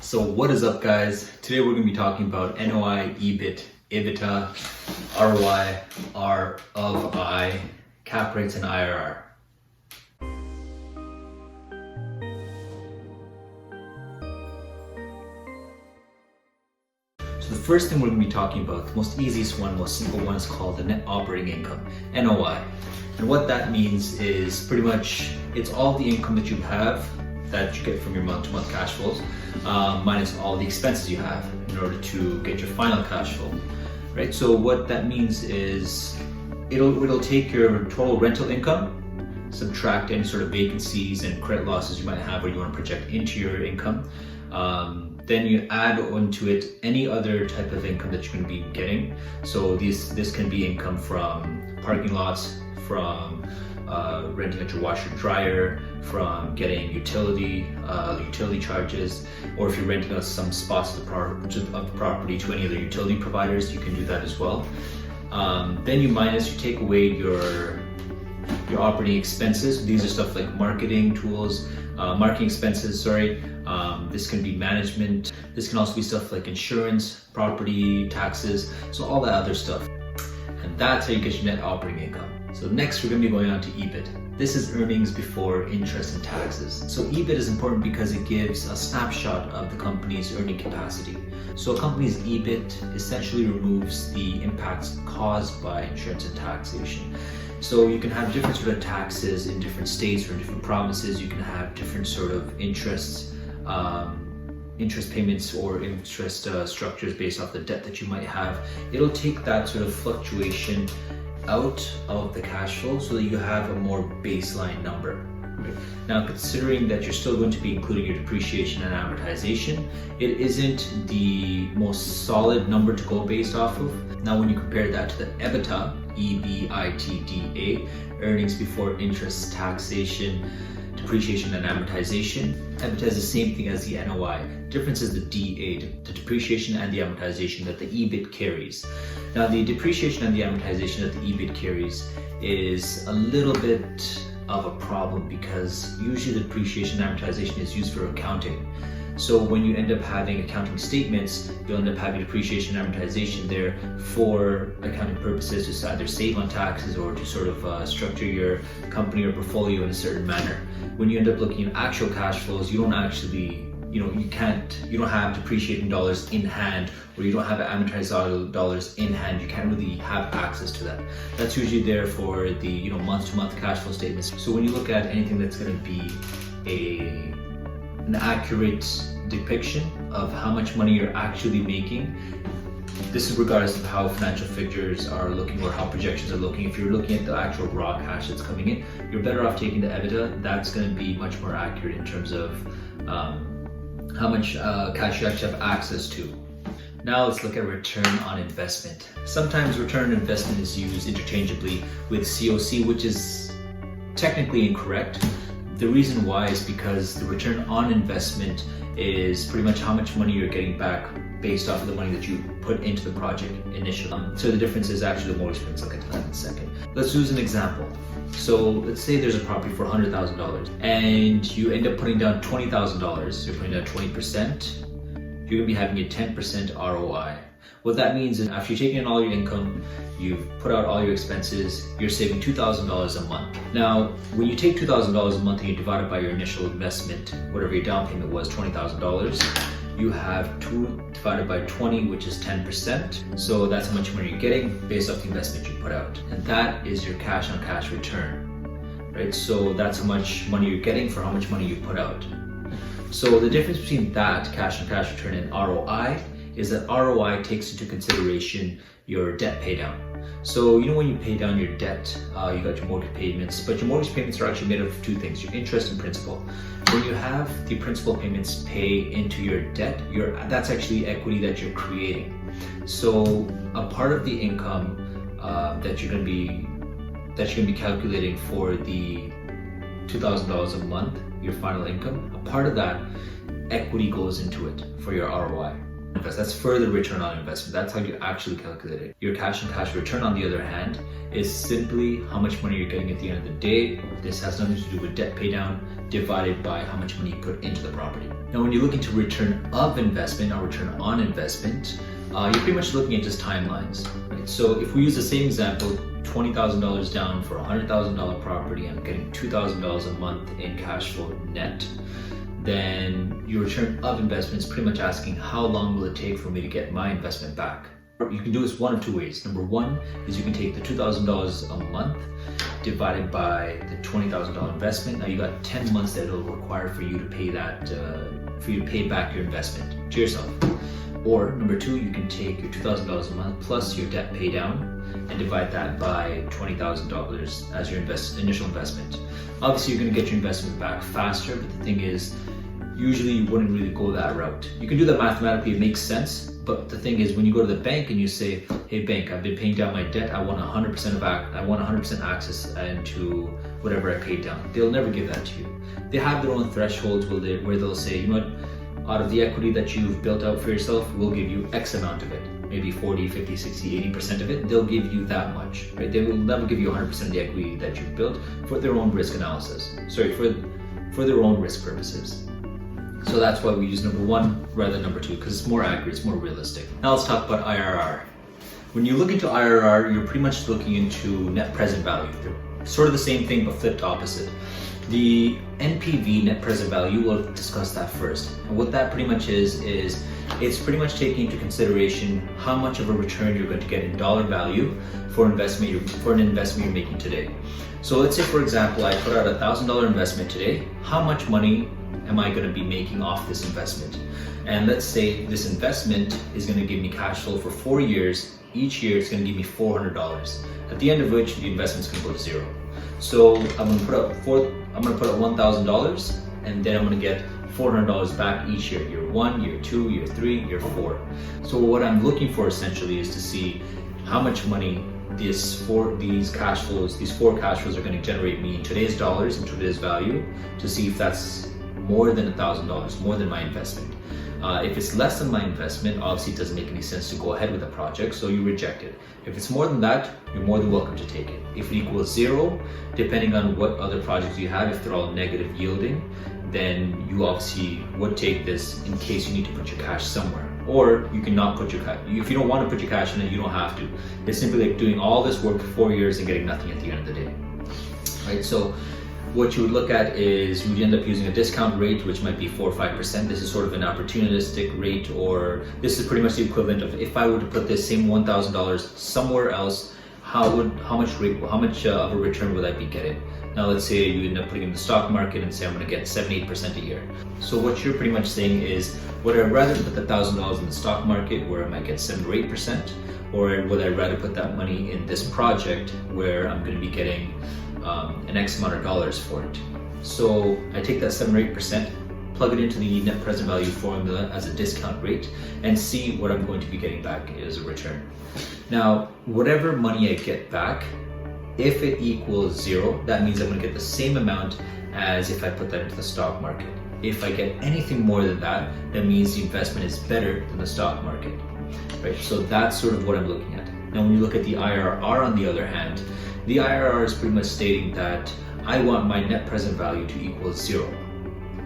So what is up, guys? Today we're going to be talking about NOI, EBIT, EBITDA, RoI, R of I, cap rates, and IRR. So the first thing we're going to be talking about, the most easiest one, most simple one, is called the net operating income, NOI. And what that means is pretty much it's all the income that you have that you get from your month-to-month cash flows, minus all the expenses you have in order to get your final cash flow, right? So what that means is it'll take your total rental income, subtract any sort of vacancies and credit losses you might have or you want to project into your income. Then you add onto it any other type of income that you're going to be getting. So this can be income from parking lots, from renting out your washer dryer, from getting utility charges, or if you're renting out some spots of the property to any other utility providers, you can do that as well. Then you take away your operating expenses. These are stuff like marketing expenses, this can be management. This can also be stuff like insurance, property taxes, so all that other stuff. And that's how you get your net operating income. So next we're going to be going on to EBIT. This is earnings before interest and taxes. So EBIT is important because it gives a snapshot of the company's earning capacity. So a company's EBIT essentially removes the impacts caused by insurance and taxation. So you can have different sort of taxes in different states or in different provinces. You can have different sort of interest payments or interest structures based off the debt that you might have. It'll take that sort of fluctuation out of the cash flow so that you have a more baseline number. Right? Now, considering that you're still going to be including your depreciation and amortization, it isn't the most solid number to go based off of. Now, when you compare that to the EBITDA, EBITDA, earnings before interest, taxation, depreciation and amortization, EBITDA is the same thing as the NOI. Difference is the DA, the depreciation and the amortization that the EBIT carries. Now, the depreciation and the amortization that the EBIT carries is a little bit of a problem because usually the depreciation and amortization is used for accounting. So when you end up having accounting statements, you'll end up having depreciation and amortization there for accounting purposes to either save on taxes or to sort of structure your company or portfolio in a certain manner. When you end up looking at actual cash flows, you don't actually, you don't have depreciating dollars in hand, or you don't have amortized dollars in hand. You can't really have access to that. That's usually there for the month-to-month cash flow statements. So when you look at anything that's going to be an accurate depiction of how much money you're actually making, this is regardless of how financial figures are looking or how projections are looking. If you're looking at the actual raw cash that's coming in, you're better off taking the EBITDA. That's going to be much more accurate in terms of how much cash you actually have access to. Now let's look at return on investment. Sometimes return on investment is used interchangeably with CoC, which is technically incorrect. The reason why is because the return on investment is pretty much how much money you're getting back based off of the money that you put into the project initially. So the difference is actually the mortgage payments. I'll get to that in a second. Let's use an example. So let's say there's a property for $100,000 and you end up putting down $20,000. You're putting down 20%. You're going to be having a 10% ROI. What that means is after you're taking in all your income, you've put out all your expenses, you're saving $2,000 a month. Now, when you take $2,000 a month and you divide it by your initial investment, whatever your down payment was, $20,000, you have 2 divided by 20, which is 10%. So that's how much money you're getting based off the investment you put out. And that is your cash on cash return, right? So that's how much money you're getting for how much money you put out. So the difference between that cash on cash return and ROI is that ROI takes into consideration your debt pay down. So when you pay down your debt, you got your mortgage payments, but your mortgage payments are actually made up of two things, your interest and principal. When you have the principal payments pay into your debt, that's actually equity that you're creating. So a part of the income that you're going to be calculating for the $2,000 a month, your final income, a part of that equity goes into it for your ROI. That's further return on investment. That's how you actually calculate it. Your cash and cash return, on the other hand, is simply how much money you're getting at the end of the day. This has nothing to do with debt pay down divided by how much money you put into the property. Now, when you're looking to return of investment or return on investment, you're pretty much looking at just timelines, right? So if we use the same example, $20,000 down for a $100,000 property, I'm getting $2,000 a month in cash flow net. Then your return of investment is pretty much asking how long will it take for me to get my investment back. You can do this one of two ways. Number one is you can take the $2,000 a month divided by the $20,000 investment. Now you got 10 months that it'll require for you to pay that, for you to pay back your investment to yourself. Or number two, you can take your $2,000 a month plus your debt pay down and divide that by $20,000 as your initial investment. Obviously, you're going to get your investment back faster, but the thing is, usually you wouldn't really go that route. You can do that mathematically, it makes sense, but the thing is, when you go to the bank and you say, hey bank, I've been paying down my debt, I want 100% access into whatever I paid down. They'll never give that to you. They have their own thresholds where they'll say, you know what, out of the equity that you've built out for yourself, we'll give you X amount of it. Maybe 40, 50, 60, 80% of it, they'll give you that much, right? They will never give you 100% of the equity that you've built for their own risk analysis. Sorry, for their own risk purposes. So that's why we use number one rather than number two, because it's more accurate, it's more realistic. Now let's talk about IRR. When you look into IRR, you're pretty much looking into net present value. They're sort of the same thing, but flipped opposite. The NPV, net present value, we'll discuss that first. And what that pretty much is it's pretty much taking into consideration how much of a return you're going to get in dollar value for an investment you're making today. So let's say, for example, I put out a $1,000 investment today. How much money am I going to be making off this investment? And let's say this investment is going to give me cash flow for 4 years. Each year it's going to give me $400. At the end of which the investment's going to go to zero. So I'm going to put up $1,000, and then I'm going to get $400 back each year. Year 1, year 2, year 3, year 4. So what I'm looking for essentially is to see how much money these four cash flows are going to generate me in today's dollars and today's value, to see if that's more than $1,000, more than my investment. If it's less than my investment, obviously it doesn't make any sense to go ahead with the project, so you reject it. If it's more than that, you're more than welcome to take it. If it equals zero, depending on what other projects you have, if they're all negative yielding, then you obviously would take this in case you need to put your cash somewhere. Or you cannot put your cash. If you don't want to put your cash in it, you don't have to. It's simply like doing all this work for 4 years and getting nothing at the end of the day. Right? So what you would look at is you would end up using a discount rate, which might be 4 or 5%. This is sort of an opportunistic rate, or this is pretty much the equivalent of if I were to put this same $1,000 somewhere else, how much of a return would I be getting? Now let's say you end up putting it in the stock market and say I'm going to get 7-8% a year. So what you're pretty much saying is, would I rather put the $1,000 in the stock market where I might get 7 or 8%, or would I rather put that money in this project where I'm going to be getting an X amount of dollars for it? So I take that 7 or 8%, plug it into the net present value formula as a discount rate, and see what I'm going to be getting back as a return. Now, whatever money I get back, if it equals zero, that means I'm going to get the same amount as if I put that into the stock market. If I get anything more than that, that means the investment is better than the stock market. Right? So that's sort of what I'm looking at. Now, when you look at the IRR, on the other hand, the IRR is pretty much stating that I want my net present value to equal zero.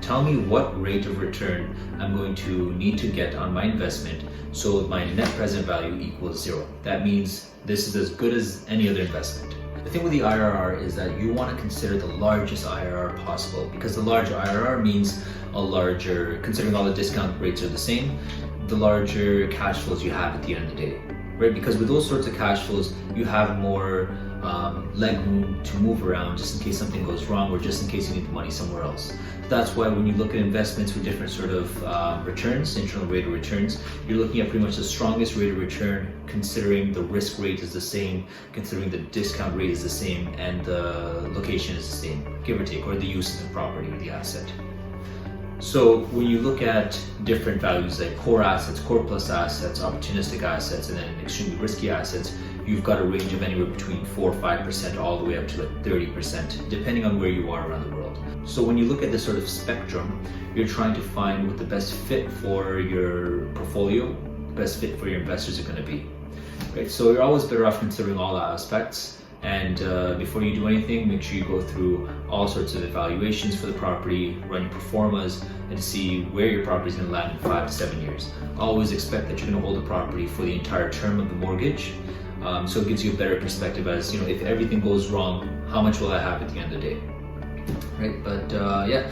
Tell me what rate of return I'm going to need to get on my investment so my net present value equals zero. That means this is as good as any other investment. The thing with the IRR is that you want to consider the largest IRR possible, because the larger IRR means a larger, considering all the discount rates are the same, the larger cash flows you have at the end of the day, right? Because with those sorts of cash flows, you have more leg room to move around just in case something goes wrong, or just in case you need the money somewhere else. That's why when you look at investments with different sort of returns, internal rate of returns, you're looking at pretty much the strongest rate of return, considering the risk rate is the same, considering the discount rate is the same, and the location is the same, give or take, or the use of the property or the asset. So when you look at different values like core assets, core plus assets, opportunistic assets, and then extremely risky assets, you've got a range of anywhere between 4 or 5% all the way up to like 30%, depending on where you are around the world. So when you look at this sort of spectrum, you're trying to find what the best fit for your portfolio, the best fit for your investors are going to be. Right? So you're always better off considering all aspects. And before you do anything, make sure you go through all sorts of evaluations for the property, run your performas, and to see where your property is going to land in 5 to 7 years. Always expect that you're going to hold the property for the entire term of the mortgage. So it gives you a better perspective as, if everything goes wrong, how much will I have at the end of the day? Right? But yeah,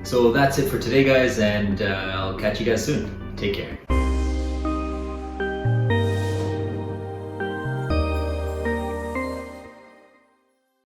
so that's it for today, guys, and I'll catch you guys soon. Take care.